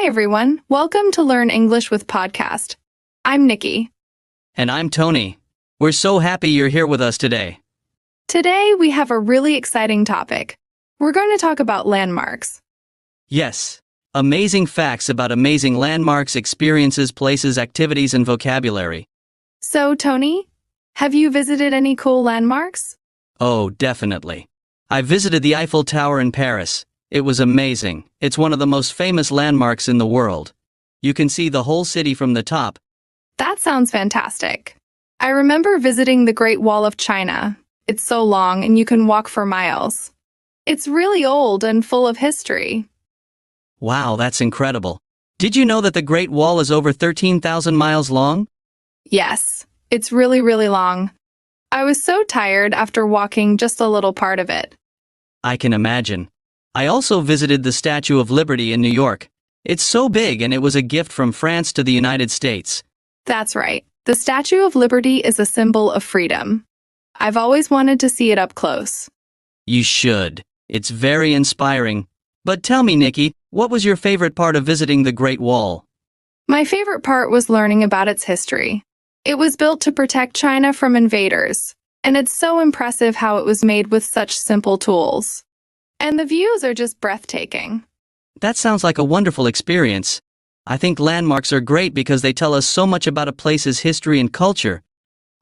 Hi, everyone. Welcome to Learn English with Podcast. I'm Nikki. And I'm Tony. We're so happy you're here with us today. Today, we have a really exciting topic. We're going to talk about landmarks. Yes, amazing facts about amazing landmarks, experiences, places, activities, and vocabulary. So, Tony, have you visited any cool landmarks? Oh, definitely. I visited the Eiffel Tower in Paris. It was amazing. It's one of the most famous landmarks in the world. You can see the whole city from the top. That sounds fantastic. I remember visiting the Great Wall of China. It's so long and you can walk for miles. It's really old and full of history. Wow, that's incredible. Did you know that the Great Wall is over 13,000 miles long? Yes, it's really, really long. I was so tired after walking just a little part of it. I can imagine. I also visited the Statue of Liberty in New York. It's so big and it was a gift from France to the United States. That's right. The Statue of Liberty is a symbol of freedom. I've always wanted to see it up close. You should. It's very inspiring. But tell me, Nikki, what was your favorite part of visiting the Great Wall? My favorite part was learning about its history. It was built to protect China from invaders, and it's so impressive how it was made with such simple tools. And the views are just breathtaking. That sounds like a wonderful experience. I think landmarks are great because they tell us so much about a place's history and culture.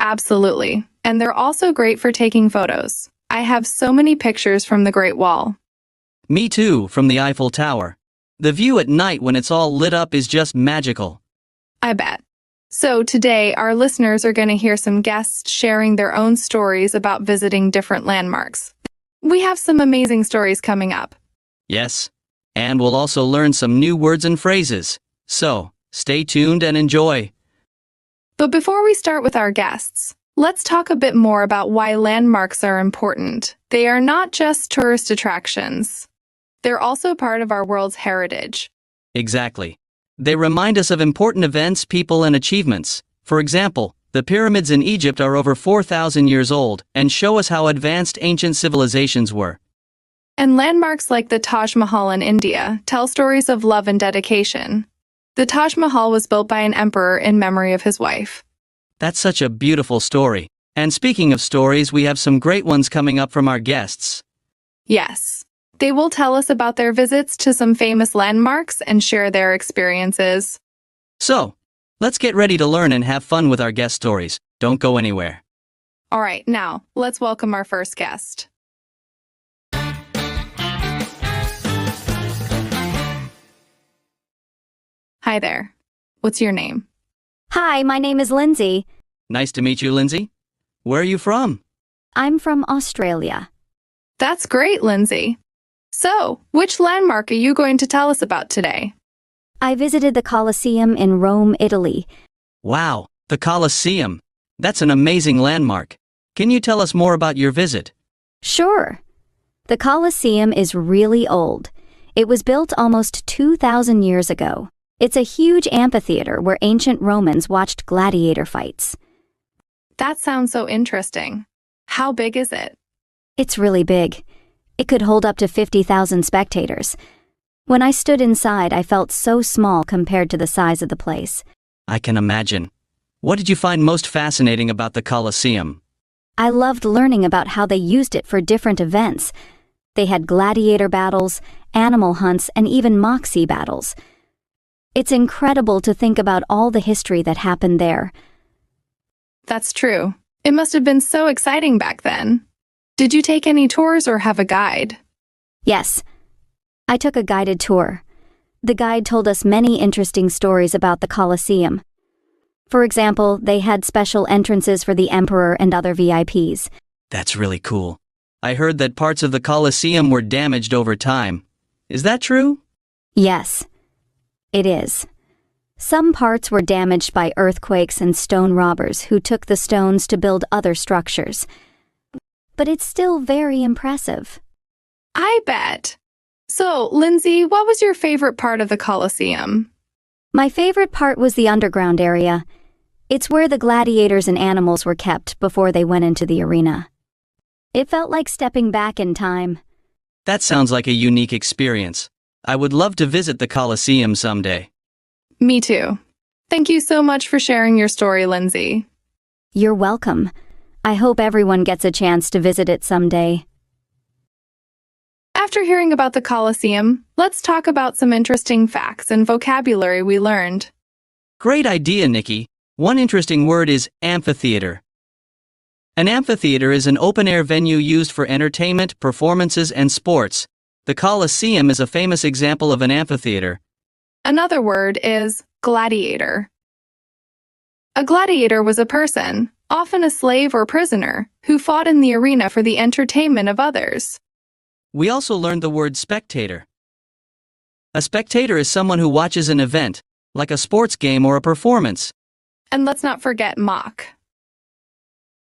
Absolutely. And they're also great for taking photos. I have so many pictures from the Great Wall. Me too, from the Eiffel Tower. The view at night when it's all lit up is just magical. I bet. So today, our listeners are going to hear some guests sharing their own stories about visiting different landmarks. We have some amazing stories coming up. Yes, and we'll also learn some new words and phrases. So, stay tuned and enjoy. But before we start with our guests, let's talk a bit more about why landmarks are important. They are not just tourist attractions. They're also part of our world's heritage. Exactly. They remind us of important events, people, and achievements. For example, the pyramids in Egypt are over 4,000 years old and show us how advanced ancient civilizations were. And landmarks like the Taj Mahal in India tell stories of love and dedication. The Taj Mahal was built by an emperor in memory of his wife. That's such a beautiful story. And speaking of stories, we have some great ones coming up from our guests. Yes. They will tell us about their visits to some famous landmarks and share their experiences. So, let's get ready to learn and have fun with our guest stories. Don't go anywhere. All right, now, let's welcome our first guest. Hi there. What's your name? Hi, my name is Lindsay. Nice to meet you, Lindsay. Where are you from? I'm from Australia. That's great, Lindsay. So, which landmark are you going to tell us about today? I visited the Coliseum in Rome, Italy. Wow, the Coliseum. That's an amazing landmark. Can you tell us more about your visit? Sure. The Coliseum is really old. It was built almost 2,000 years ago. It's a huge amphitheater where ancient Romans watched gladiator fights. That sounds so interesting. How big is it? It's really big. It could hold up to 50,000 spectators. When I stood inside, I felt so small compared to the size of the place. I can imagine. What did you find most fascinating about the Coliseum? I loved learning about how they used it for different events. They had gladiator battles, animal hunts, and even moxie battles. It's incredible to think about all the history that happened there. That's true. It must have been so exciting back then. Did you take any tours or have a guide? Yes. I took a guided tour. The guide told us many interesting stories about the Coliseum. For example, they had special entrances for the emperor and other VIPs. That's really cool. I heard that parts of the Coliseum were damaged over time. Is that true? Yes, it is. Some parts were damaged by earthquakes and stone robbers who took the stones to build other structures. But it's still very impressive. I bet. So, Lindsay, what was your favorite part of the Coliseum? My favorite part was the underground area. It's where the gladiators and animals were kept before they went into the arena. It felt like stepping back in time. That sounds like a unique experience. I would love to visit the Coliseum someday. Me too. Thank you so much for sharing your story, Lindsay. You're welcome. I hope everyone gets a chance to visit it someday. After hearing about the Coliseum, let's talk about some interesting facts and vocabulary we learned. Great idea, Nikki. One interesting word is amphitheater. An amphitheater is an open-air venue used for entertainment, performances, and sports. The Coliseum is a famous example of an amphitheater. Another word is gladiator. A gladiator was a person, often a slave or prisoner, who fought in the arena for the entertainment of others. We also learned the word spectator. A spectator is someone who watches an event, like a sports game or a performance. And let's not forget mock.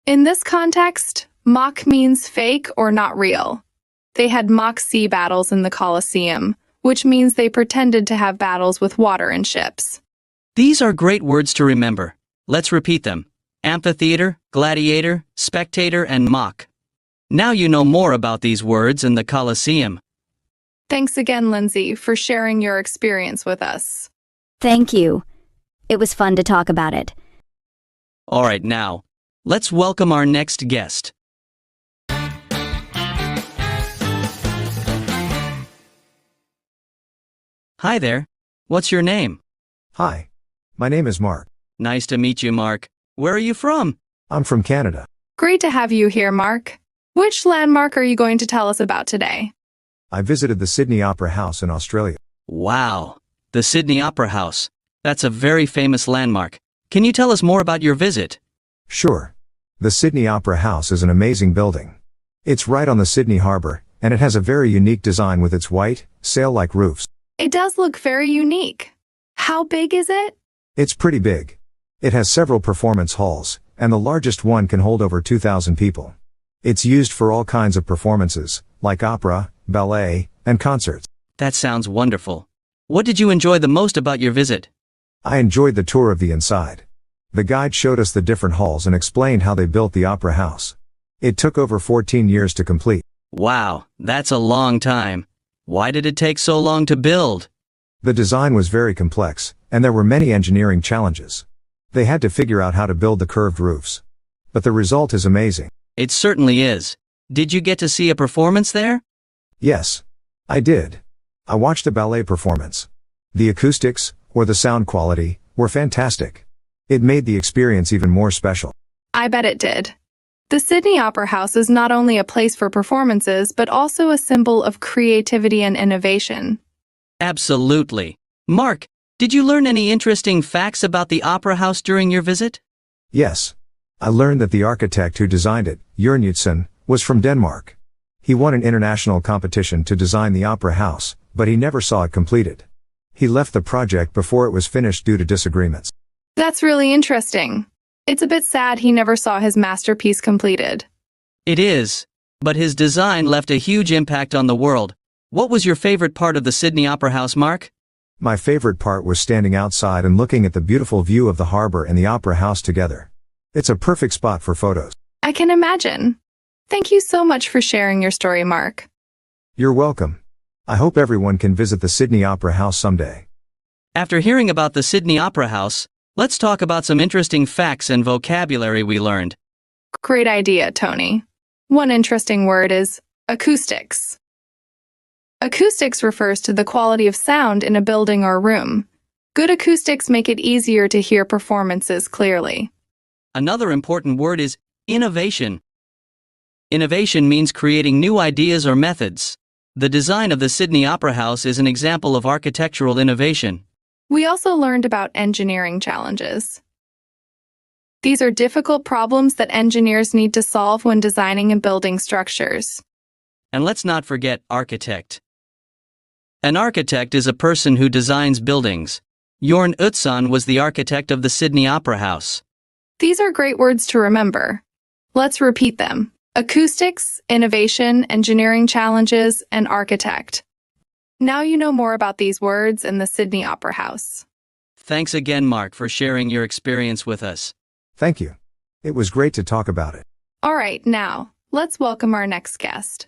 In this context, mock means fake or not real. They had mock sea battles in the Coliseum, which means they pretended to have battles with water and ships. These are great words to remember. Let's repeat them. Amphitheater, gladiator, spectator, and mock. Now you know more about these words and the Coliseum. Thanks again, Lindsay, for sharing your experience with us. Thank you. It was fun to talk about it. All right, now, let's welcome our next guest. Hi there. What's your name? Hi, my name is Mark. Nice to meet you, Mark. Where are you from? I'm from Canada. Great to have you here, Mark. Which landmark are you going to tell us about today? I visited the Sydney Opera House in Australia. Wow, the Sydney Opera House. That's a very famous landmark. Can you tell us more about your visit? Sure. The Sydney Opera House is an amazing building. It's right on the Sydney Harbour, and it has a very unique design with its white, sail-like roofs. It does look very unique. How big is it? It's pretty big. It has several performance halls, and the largest one can hold over 2,000 people. It's used for all kinds of performances, like opera, ballet, and concerts. That sounds wonderful. What did you enjoy the most about your visit? I enjoyed the tour of the inside. The guide showed us the different halls and explained how they built the opera house. It took over 14 years to complete. Wow, that's a long time. Why did it take so long to build? The design was very complex, and there were many engineering challenges. They had to figure out how to build the curved roofs. But the result is amazing. It certainly is. Did you get to see a performance there? Yes, I did. I watched a ballet performance. The acoustics, or the sound quality, were fantastic. It made the experience even more special. I bet it did. The Sydney Opera House is not only a place for performances, but also a symbol of creativity and innovation. Absolutely. Mark, did you learn any interesting facts about the Opera House during your visit? Yes. I learned that the architect who designed it, Jørgensen, was from Denmark. He won an international competition to design the Opera House, but he never saw it completed. He left the project before it was finished due to disagreements. That's really interesting. It's a bit sad he never saw his masterpiece completed. It is. But his design left a huge impact on the world. What was your favorite part of the Sydney Opera House, Mark? My favorite part was standing outside and looking at the beautiful view of the harbor and the Opera House together. It's a perfect spot for photos. I can imagine. Thank you so much for sharing your story, Mark. You're welcome. I hope everyone can visit the Sydney Opera House someday. After hearing about the Sydney Opera House, let's talk about some interesting facts and vocabulary we learned. Great idea, Tony. One interesting word is acoustics. Acoustics refers to the quality of sound in a building or room. Good acoustics make it easier to hear performances clearly. Another important word is innovation. Innovation means creating new ideas or methods. The design of the Sydney Opera House is an example of architectural innovation. We also learned about engineering challenges. These are difficult problems that engineers need to solve when designing and building structures. And let's not forget architect. An architect is a person who designs buildings. Jørgensen was the architect of the Sydney Opera House. These are great words to remember. Let's repeat them. Acoustics, innovation, engineering challenges, and architect. Now you know more about these words and the Sydney Opera House. Thanks again, Mark, for sharing your experience with us. Thank you. It was great to talk about it. All right, now, let's welcome our next guest.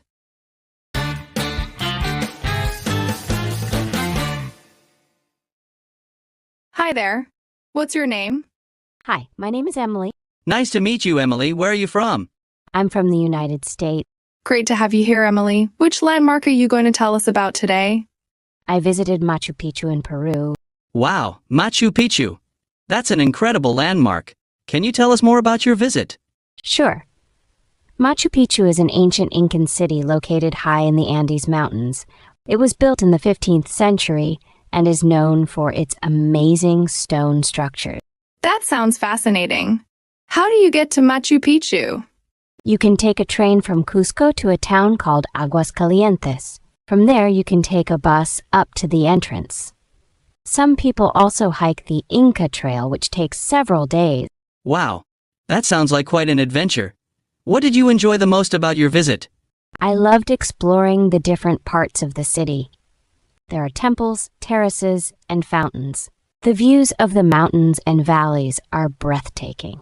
Hi there. What's your name? Hi, my name is Emily. Nice to meet you, Emily. Where are you from? I'm from the United States. Great to have you here, Emily. Which landmark are you going to tell us about today? I visited Machu Picchu in Peru. Wow, Machu Picchu. That's an incredible landmark. Can you tell us more about your visit? Sure. Machu Picchu is an ancient Incan city located high in the Andes Mountains. It was built in the 15th century and is known for its amazing stone structures. That sounds fascinating. How do you get to Machu Picchu? You can take a train from Cusco to a town called Aguascalientes. From there, you can take a bus up to the entrance. Some people also hike the Inca Trail, which takes several days. Wow, that sounds like quite an adventure. What did you enjoy the most about your visit? I loved exploring the different parts of the city. There are temples, terraces, and fountains. The views of the mountains and valleys are breathtaking.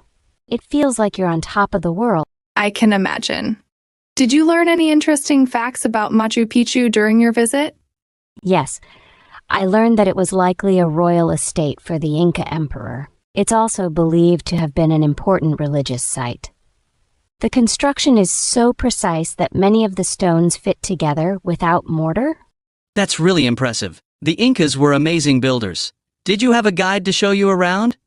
It feels like you're on top of the world. I can imagine. Did you learn any interesting facts about Machu Picchu during your visit? Yes, I learned that it was likely a royal estate for the Inca emperor. It's also believed to have been an important religious site. The construction is so precise that many of the stones fit together without mortar. That's really impressive. The Incas were amazing builders. Did you have a guide to show you around?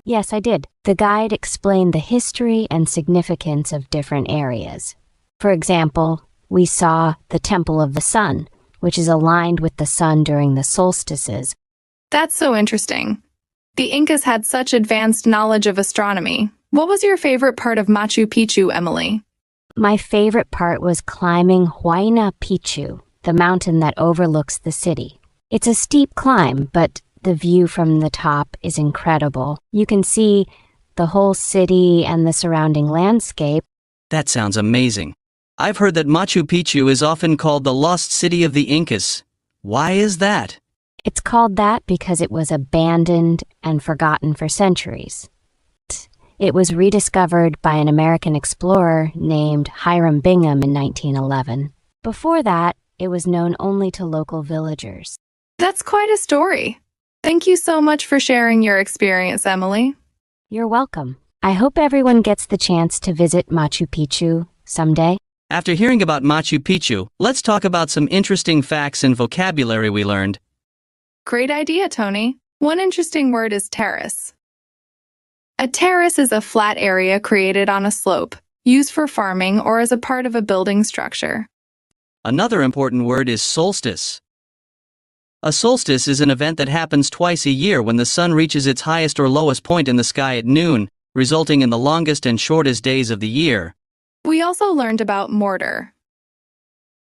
Yes, I did. The guide explained the history and significance of different areas. For example, we saw the Temple of the Sun, which is aligned with the sun during the solstices. That's so interesting. The Incas had such advanced knowledge of astronomy. What was your favorite part of Machu Picchu, Emily? My favorite part was climbing Huayna Picchu, the mountain that overlooks the city. It's a steep climb, but the view from the top is incredible. You can see the whole city and the surrounding landscape. That sounds amazing. I've heard that Machu Picchu is often called the lost city of the Incas. Why is that? It's called that because it was abandoned and forgotten for centuries. It was rediscovered by an American explorer named Hiram Bingham in 1911. Before that, it was known only to local villagers. That's quite a story. Thank you so much for sharing your experience, Emily. You're welcome. I hope everyone gets the chance to visit Machu Picchu someday. After hearing about Machu Picchu, let's talk about some interesting facts and vocabulary we learned. Great idea, Tony. One interesting word is terrace. A terrace is a flat area created on a slope, used for farming or as a part of a building structure. Another important word is solstice. A solstice is an event that happens twice a year when the sun reaches its highest or lowest point in the sky at noon, resulting in the longest and shortest days of the year. We also learned about mortar.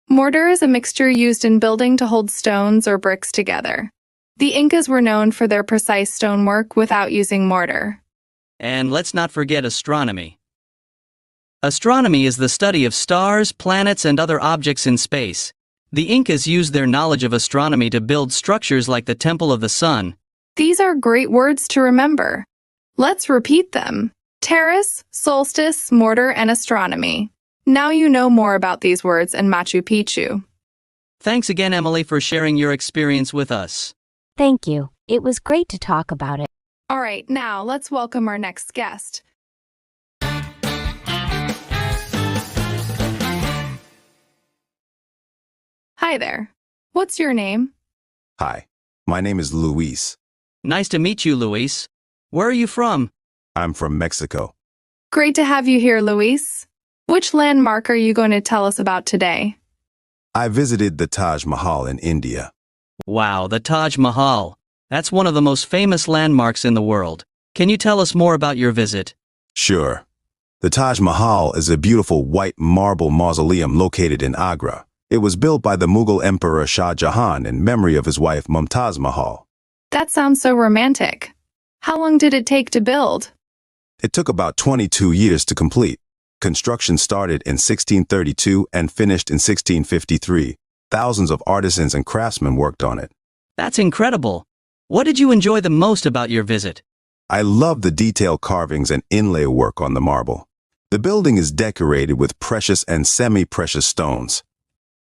Mortar is a mixture used in building to hold stones or bricks together. The Incas were known for their precise stonework without using mortar. And let's not forget astronomy. Astronomy is the study of stars, planets, and other objects in space. The Incas used their knowledge of astronomy to build structures like the Temple of the Sun. These are great words to remember. Let's repeat them. Terrace, solstice, mortar, and astronomy. Now you know more about these words and Machu Picchu. Thanks again, Emily, for sharing your experience with us. Thank you. It was great to talk about it. All right, now let's welcome our next guest. Hi there. What's your name? Hi, my name is Luis. Nice to meet you, Luis. Where are you from? I'm from Mexico. Great to have you here, Luis. Which landmark are you going to tell us about today? I visited the Taj Mahal in India. Wow, the Taj Mahal. That's one of the most famous landmarks in the world. Can you tell us more about your visit? Sure. The Taj Mahal is a beautiful white marble mausoleum located in Agra. It was built by the Mughal Emperor Shah Jahan in memory of his wife Mumtaz Mahal. That sounds so romantic. How long did it take to build? It took about 22 years to complete. Construction started in 1632 and finished in 1653. Thousands of artisans and craftsmen worked on it. That's incredible. What did you enjoy the most about your visit? I love the detailed carvings and inlay work on the marble. The building is decorated with precious and semi-precious stones.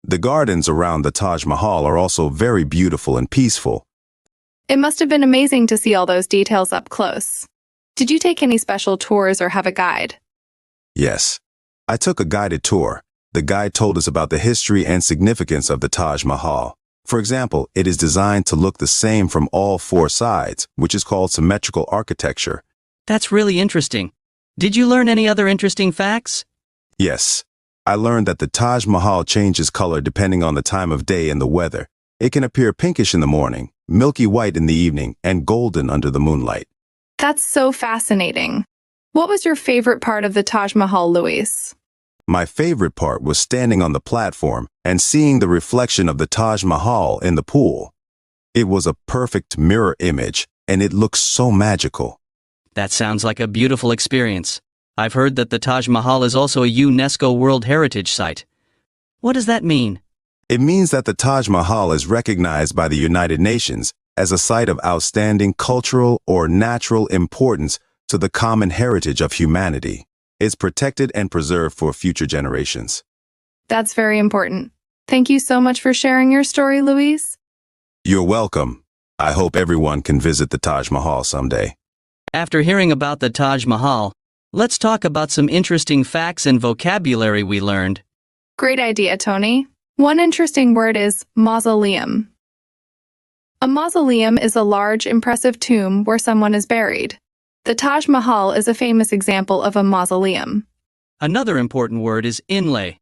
The gardens around the Taj Mahal are also very beautiful and peaceful. It must have been amazing to see all those details up close. Did you take any special tours or have a guide? Yes. I took a guided tour. The guide told us about the history and significance of the Taj Mahal. For example, it is designed to look the same from all four sides, which is called symmetrical architecture. That's really interesting. Did you learn any other interesting facts? Yes. I learned that the Taj Mahal changes color depending on the time of day and the weather. It can appear pinkish in the morning, milky white in the evening, and golden under the moonlight. That's so fascinating. What was your favorite part of the Taj Mahal, Luis? My favorite part was standing on the platform and seeing the reflection of the Taj Mahal in the pool. It was a perfect mirror image, and it looked so magical. That sounds like a beautiful experience. I've heard that the Taj Mahal is also a UNESCO World Heritage Site. What does that mean? It means that the Taj Mahal is recognized by the United Nations as a site of outstanding cultural or natural importance to the common heritage of humanity. It's protected and preserved for future generations. That's very important. Thank you so much for sharing your story, Luis. You're welcome. I hope everyone can visit the Taj Mahal someday. After hearing about the Taj Mahal, let's talk about some interesting facts and vocabulary we learned. Great idea, Tony. One interesting word is mausoleum. A mausoleum is a large, impressive tomb where someone is buried. The Taj Mahal is a famous example of a mausoleum. Another important word is inlay.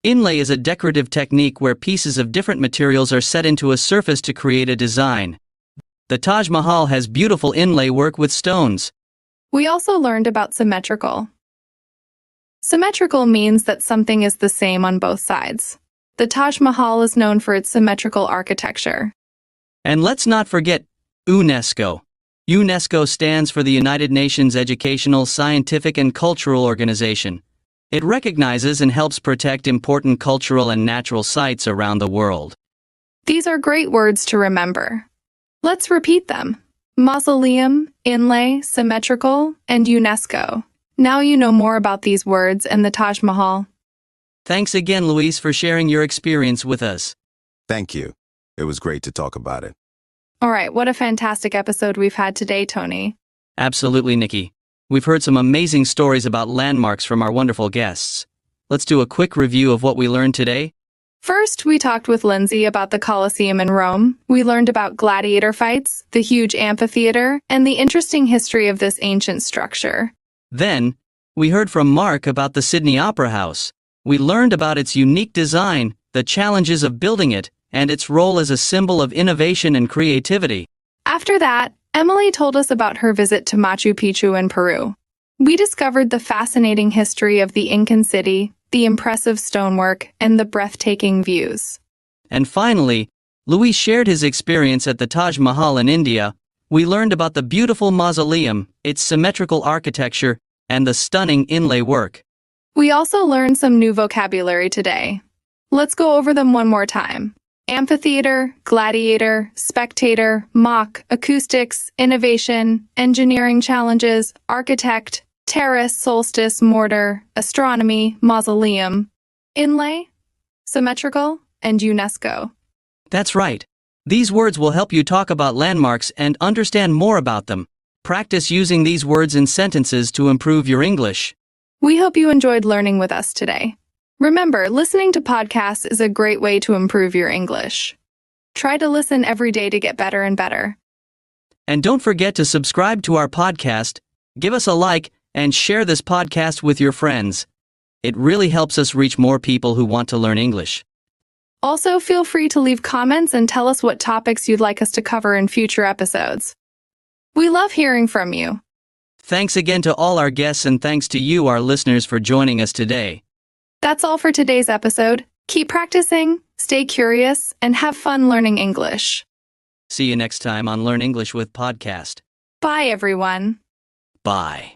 Inlay is a decorative technique where pieces of different materials are set into a surface to create a design. The Taj Mahal has beautiful inlay work with stones. We also learned about symmetrical. Symmetrical means that something is the same on both sides. The Taj Mahal is known for its symmetrical architecture. And let's not forget UNESCO. UNESCO stands for the United Nations Educational, Scientific and Cultural Organization. It recognizes and helps protect important cultural and natural sites around the world. These are great words to remember. Let's repeat them. Mausoleum, inlay, symmetrical, and UNESCO. Now you know more about these words and the Taj Mahal. Thanks again, Luis, for sharing your experience with us. Thank you. It was great to talk about it. All right, what a fantastic episode we've had today, Tony. Absolutely, Nikki. We've heard some amazing stories about landmarks from our wonderful guests. Let's do a quick review of what we learned today. First, we talked with Lindsay about the Coliseum in Rome. We learned about gladiator fights, the huge amphitheater, and the interesting history of this ancient structure. Then, we heard from Mark about the Sydney Opera House. We learned about its unique design, the challenges of building it, and its role as a symbol of innovation and creativity. After that, Emily told us about her visit to Machu Picchu in Peru. We discovered the fascinating history of the Incan city, the impressive stonework, and the breathtaking views. And finally, Luis shared his experience at the Taj Mahal in India. We learned about the beautiful mausoleum, its symmetrical architecture, and the stunning inlay work. We also learned some new vocabulary today. Let's go over them one more time. Amphitheater, gladiator, spectator, mock, acoustics, innovation, engineering challenges, architect, terrace, solstice, mortar, astronomy, mausoleum, inlay, symmetrical, and UNESCO. That's right. These words will help you talk about landmarks and understand more about them. Practice using these words in sentences to improve your English. We hope you enjoyed learning with us today. Remember, listening to podcasts is a great way to improve your English. Try to listen every day to get better and better. And don't forget to subscribe to our podcast, give us a like, and share this podcast with your friends. It really helps us reach more people who want to learn English. Also, feel free to leave comments and tell us what topics you'd like us to cover in future episodes. We love hearing from you. Thanks again to all our guests and thanks to you, our listeners, for joining us today. That's all for today's episode. Keep practicing, stay curious, and have fun learning English. See you next time on Learn English with Podcast. Bye, everyone. Bye.